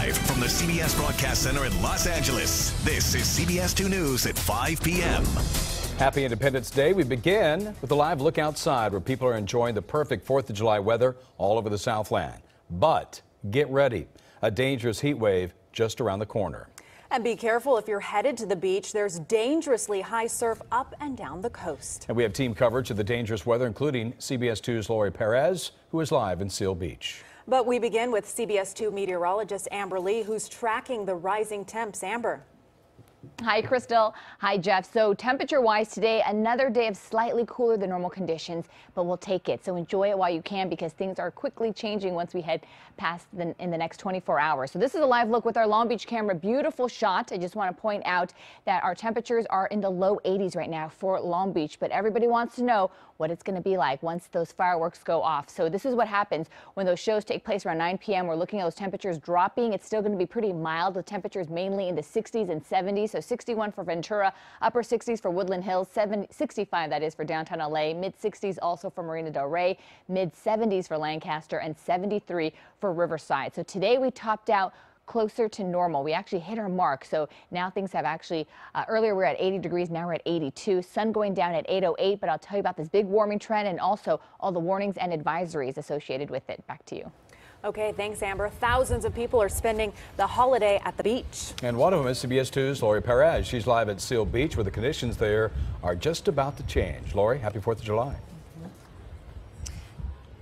Live from the CBS Broadcast Center in Los Angeles, this is CBS2 News at 5 p.m. Happy Independence Day. We begin with a live look outside where people are enjoying the perfect 4th of July weather all over the Southland. But get ready. A dangerous heat wave just around the corner. And be careful if you're headed to the beach. There's dangerously high surf up and down the coast. And we have team coverage of the dangerous weather, including CBS2's Lori Perez, who is live in Seal Beach. But we begin with CBS2 meteorologist Amber Lee, who's tracking the rising temps. Amber. Hi, Crystal. Hi, Jeff. So temperature-wise today, another day of slightly cooler than normal conditions, but we'll take it. So enjoy it while you can because things are quickly changing once we head past in the next 24 hours. So this is a live look with our Long Beach camera. Beautiful shot. I just want to point out that our temperatures are in the low 80s right now for Long Beach, but everybody wants to know what it's going to be like once those fireworks go off. So this is what happens when those shows take place around 9 p.m. We're looking at those temperatures dropping. It's still going to be pretty mild with temperatures mainly in the 60s and 70s. So 61 for Ventura, upper 60s for Woodland Hills, 65 that is for downtown LA, mid 60s also for Marina Del Rey, mid 70s for Lancaster, and 73 for Riverside. So today we topped out closer to normal. We actually hit our mark. So now things have actually, earlier we were at 80 degrees, now we're at 82. Sun going down at 8:08, but I'll tell you about this big warming trend and also all the warnings and advisories associated with it. Back to you. Okay, thanks, Amber. Thousands of people are spending the holiday at the beach. And one of them is CBS2's Lori Perez. She's live at Seal Beach where the conditions there are just about to change. Lori, happy 4th of July.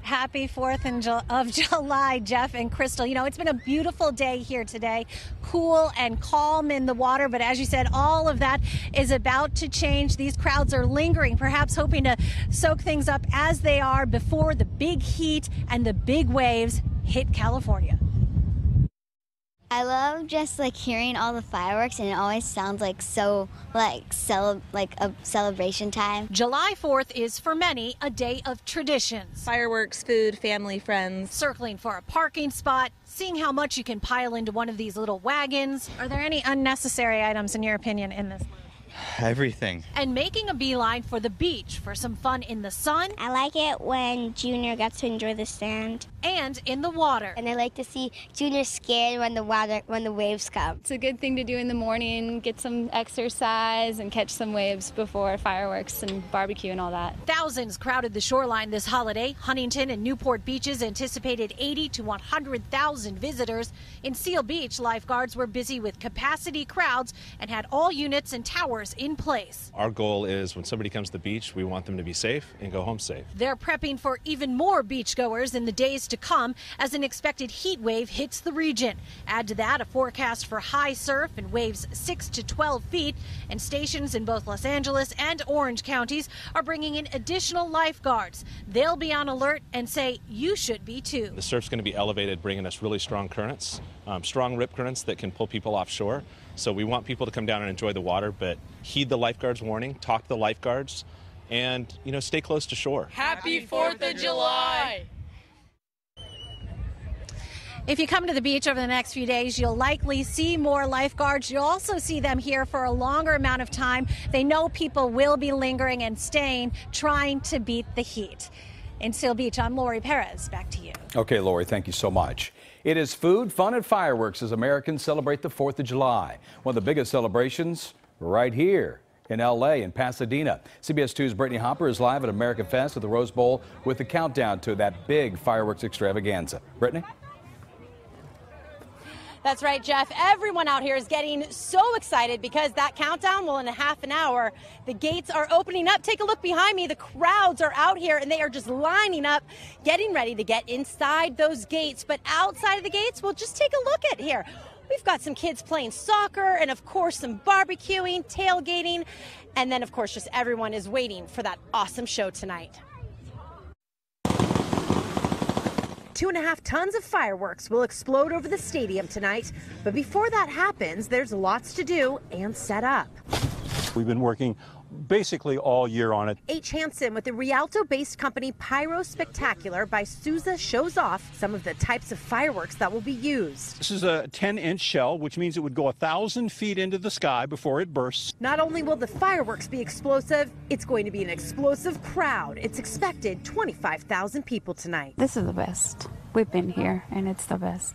Happy 4th of July, Jeff and Crystal. You know, it's been a beautiful day here today, cool and calm in the water. But as you said, all of that is about to change. These crowds are lingering, perhaps hoping to soak things up as they are before the big heat and the big waves hit California. I love just hearing all the fireworks, and it always sounds like a celebration time. July 4th is for many a day of traditions. Fireworks, food, family, friends. Circling for a parking spot, seeing how much you can pile into one of these little wagons. Are there any unnecessary items in your opinion in this? Everything. And making a beeline for the beach for some fun in the sun. I like it when Junior gets to enjoy the sand. And in the water. And I like to see Junior scared when the waves come. It's a good thing to do in the morning, get some exercise and catch some waves before fireworks and barbecue and all that. Thousands crowded the shoreline this holiday. Huntington and Newport beaches anticipated 80 to 100,000 visitors. In Seal Beach, lifeguards were busy with capacity crowds and had all units and towers in place. Our goal is when somebody comes to the beach, we want them to be safe and go home safe. They're prepping for even more beachgoers in the days to come as an expected heat wave hits the region. Add to that a forecast for high surf and waves 6 to 12 feet, and stations in both Los Angeles and Orange counties are bringing in additional lifeguards. They'll be on alert and say you should be too. The surf's going to be elevated, bringing us really strong currents, strong rip currents that can pull people offshore. So we want people to come down and enjoy the water, but heed the lifeguards' warning, talk to the lifeguards, and, stay close to shore. Happy 4th of July! If you come to the beach over the next few days, you'll likely see more lifeguards. You'll also see them here for a longer amount of time. They know people will be lingering and staying, trying to beat the heat. In Seal Beach, I'm Lori Perez. Back to you. Okay, Lori, thank you so much. It is food, fun, and fireworks as Americans celebrate the 4th of July. One of the biggest celebrations right here in L.A. in Pasadena. CBS2's Brittany Hopper is live at America Fest at the Rose Bowl with the countdown to that big fireworks extravaganza. Brittany? That's right, Jeff. Everyone out here is getting so excited because that countdown, well, in a half an hour, the gates are opening up. Take a look behind me. The crowds are out here and they are just lining up, getting ready to get inside those gates. But outside of the gates, we'll just take a look at here. We've got some kids playing soccer and, of course, some barbecuing, tailgating. And then, of course, just everyone is waiting for that awesome show tonight. 2.5 tons of fireworks will explode over the stadium tonight. But before that happens, there's lots to do and set up. We've been working basically all year on it. H. Hansen with the Rialto-based company Pyro Spectacular by Sousa shows off some of the types of fireworks that will be used. This is a 10-inch shell, which means it would go 1,000 feet into the sky before it bursts. Not only will the fireworks be explosive, it's going to be an explosive crowd. It's expected 25,000 people tonight. This is the best. We've been here, and it's the best.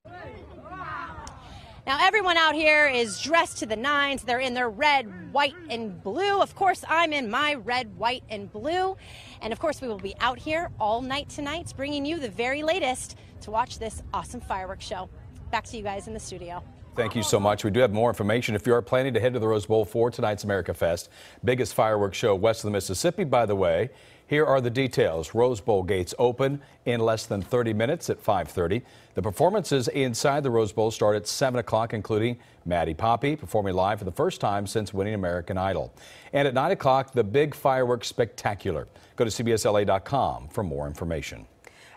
Now, everyone out here is dressed to the nines. They're in their red, white, and blue. Of course, I'm in my red, white, and blue. And of course, we will be out here all night tonight, bringing you the very latest to watch this awesome fireworks show. Back to you guys in the studio. Thank you so much. We do have more information. If you are planning to head to the Rose Bowl for tonight's America Fest, biggest fireworks show west of the Mississippi, by the way. Here are the details. Rose Bowl gates open in less than 30 minutes at 5:30. The performances inside the Rose Bowl start at 7 o'clock, including Maddie Poppy performing live for the first time since winning American Idol. And at 9 o'clock, the big fireworks spectacular. Go to CBSLA.com for more information.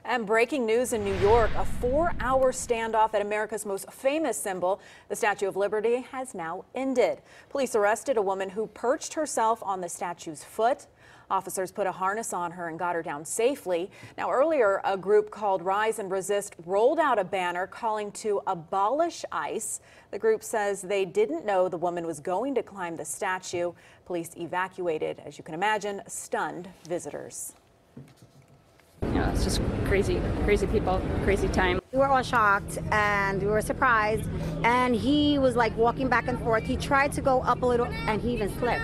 And breaking news in New York, a 4-hour standoff at America's most famous symbol, the Statue of Liberty, has now ended. Police arrested a woman who perched herself on the statue's foot. Officers put a harness on her and got her down safely. Now, earlier, a group called Rise and Resist rolled out a banner calling to abolish ICE. The group says they didn't know the woman was going to climb the statue. Police evacuated, as you can imagine, stunned visitors. Yeah, it's just crazy people, crazy time. We were all shocked and we were surprised. And he was like walking back and forth. He tried to go up a little and he even slipped.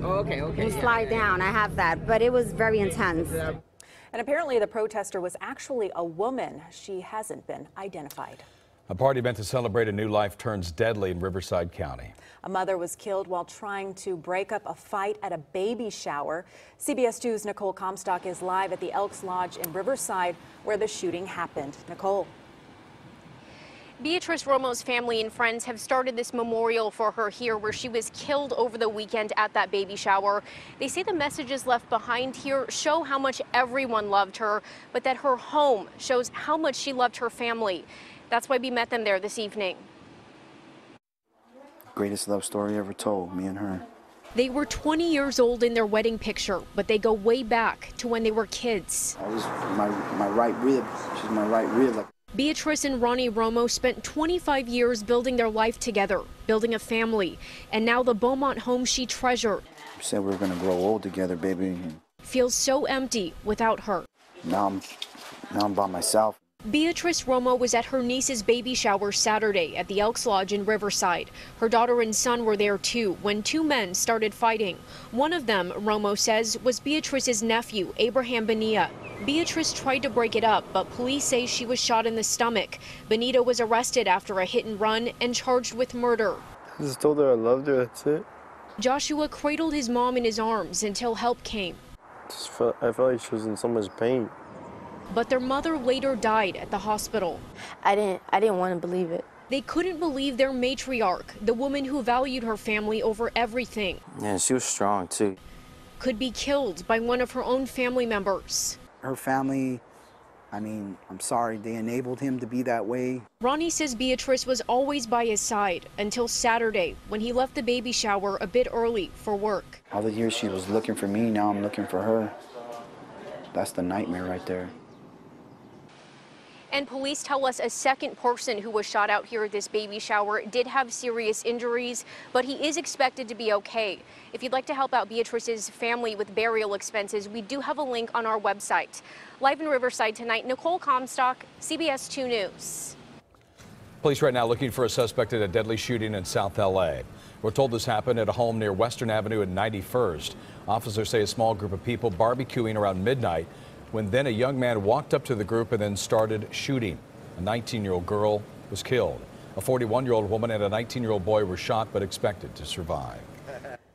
Oh, okay. He slid down. I have that, but it was very intense. And apparently the protester was actually a woman. She hasn't been identified. A party meant to celebrate a new life turns deadly in Riverside County. A mother was killed while trying to break up a fight at a baby shower. CBS2's Nicole Comstock is live at the Elks Lodge in Riverside where the shooting happened. Nicole. Beatrice Romo's family and friends have started this memorial for her here where she was killed over the weekend at that baby shower. They say the messages left behind here show how much everyone loved her, but that her home shows how much she loved her family. That's why we met them there this evening. Greatest love story ever told, me and her. They were 20 years old in their wedding picture, but they go way back to when they were kids. I was my right rib. She's my right rib. Beatrice and Ronnie Romo spent 25 years building their life together, building a family, and now the Beaumont home she treasured. We said we were going to grow old together, baby. Feels so empty without her. Now I'm by myself. Beatrice Romo was at her niece's baby shower Saturday at the Elks Lodge in Riverside. Her daughter and son were there too when two men started fighting. One of them, Romo says, was Beatrice's nephew, Abraham Bonilla. Beatrice tried to break it up, but police say she was shot in the stomach. Bonita was arrested after a hit and run and charged with murder. I just told her I loved her, that's it. Joshua cradled his mom in his arms until help came. I felt like she was in so much pain. But their mother later died at the hospital. I didn't want to believe it. They couldn't believe their matriarch, the woman who valued her family over everything. Yeah, she was strong too. Could be killed by one of her own family members. Her family, I mean, I'm sorry they enabled him to be that way. Ronnie says Beatrice was always by his side until Saturday when he left the baby shower a bit early for work. All the years she was looking for me, now I'm looking for her. That's the nightmare right there. And police tell us a second person who was shot out here at this baby shower did have serious injuries, but he is expected to be okay. If you'd like to help out Beatrice's family with burial expenses, we do have a link on our website. Live in Riverside tonight, Nicole Comstock, CBS 2 News. Police right now looking for a suspect in a deadly shooting in South L.A. We're told this happened at a home near Western Avenue and 91st. Officers say a small group of people barbecuing around midnight when then a young man walked up to the group and then started shooting. A 19-year-old girl was killed. A 41-year-old woman and a 19-year-old boy were shot but expected to survive.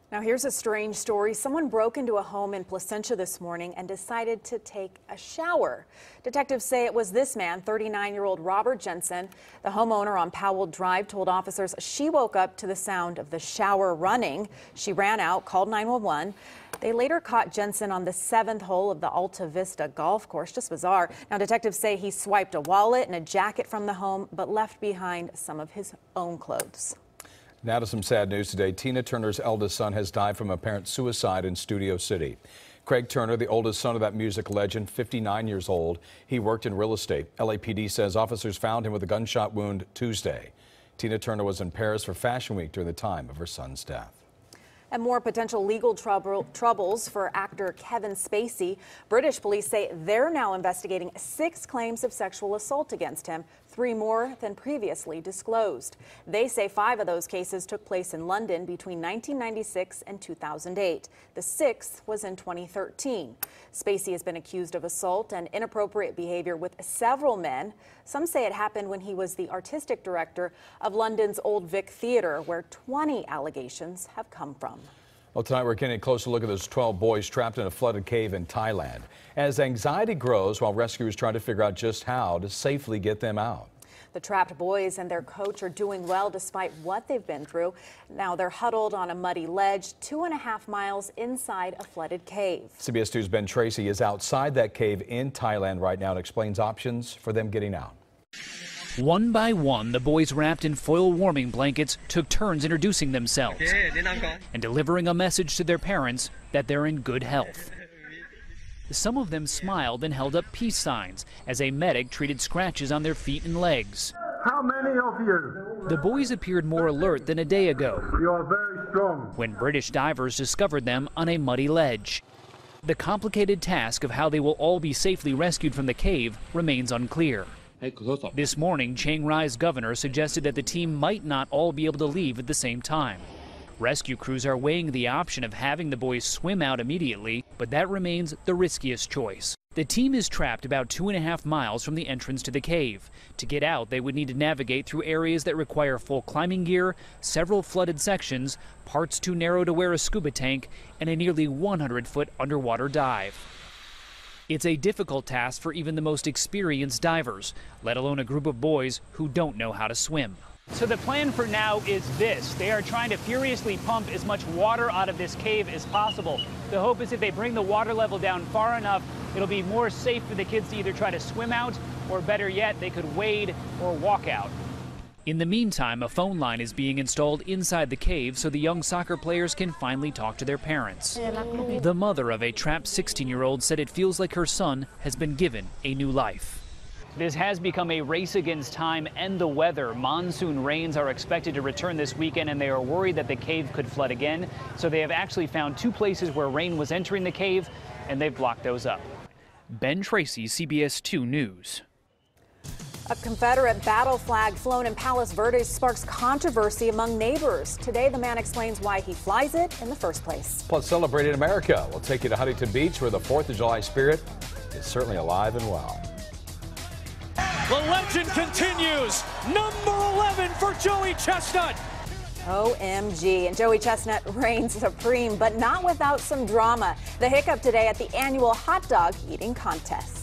Now here's a strange story. Someone broke into a home in Placentia this morning and decided to take a shower. Detectives say it was this man, 39-year-old Robert Jensen. The homeowner on Powell Drive told officers she woke up to the sound of the shower running. She ran out, called 911. They later caught Jensen on the 7th hole of the Alta Vista golf course. Just bizarre. Now detectives say he swiped a wallet and a jacket from the home, but left behind some of his own clothes. Now to some sad news today. Tina Turner's eldest son has died from apparent suicide in Studio City. Craig Turner, the oldest son of that music legend, 59 years old. He worked in real estate. LAPD says officers found him with a gunshot wound Tuesday. Tina Turner was in Paris for Fashion Week during the time of her son's death. And more potential legal troubles for actor Kevin Spacey. British police say they're now investigating 6 claims of sexual assault against him, 3 more than previously disclosed. They say 5 of those cases took place in London between 1996 and 2008. The 6th was in 2013. Spacey has been accused of assault and inappropriate behavior with several men. Some say it happened when he was the artistic director of London's Old Vic Theatre, where 20 allegations have come from. Well, tonight we're getting a closer look at those 12 boys trapped in a flooded cave in Thailand, as anxiety grows while rescuers try to figure out just how to safely get them out. The trapped boys and their coach are doing well despite what they've been through. Now they're huddled on a muddy ledge 2.5 miles inside a flooded cave. CBS 2's Ben Tracy is outside that cave in Thailand right now and explains options for them getting out. One by one, the boys wrapped in foil warming blankets took turns introducing themselves and delivering a message to their parents that they're in good health. Some of them smiled and held up peace signs as a medic treated scratches on their feet and legs. How many of you? The boys appeared more alert than a day ago. You are very strong. When British divers discovered them on a muddy ledge. The complicated task of how they will all be safely rescued from the cave remains unclear. This morning, Chiang Rai's governor suggested that the team might not all be able to leave at the same time. Rescue crews are weighing the option of having the boys swim out immediately, but that remains the riskiest choice. The team is trapped about 2.5 miles from the entrance to the cave. To get out, they would need to navigate through areas that require full climbing gear, several flooded sections, parts too narrow to wear a scuba tank, and a nearly 100-foot underwater dive. It's a difficult task for even the most experienced divers, let alone a group of boys who don't know how to swim. So the plan for now is this. They are trying to furiously pump as much water out of this cave as possible. The hope is if they bring the water level down far enough, it'll be more safe for the kids to either try to swim out, or better yet, they could wade or walk out. In the meantime, a phone line is being installed inside the cave so the young soccer players can finally talk to their parents. The mother of a trapped 16-year-old said it feels like her son has been given a new life. This has become a race against time and the weather. Monsoon rains are expected to return this weekend, and they are worried that the cave could flood again. So they have actually found 2 places where rain was entering the cave, and they've blocked those up. Ben Tracy, CBS 2 News. A Confederate battle flag flown in Palos Verdes sparks controversy among neighbors. Today, the man explains why he flies it in the first place. Plus, celebrating America. We'll take you to Huntington Beach, where the 4th of July spirit is certainly alive and well. The legend continues. Number 11 for Joey Chestnut. OMG. And Joey Chestnut reigns supreme, but not without some drama. The hiccup today at the annual hot dog eating contest.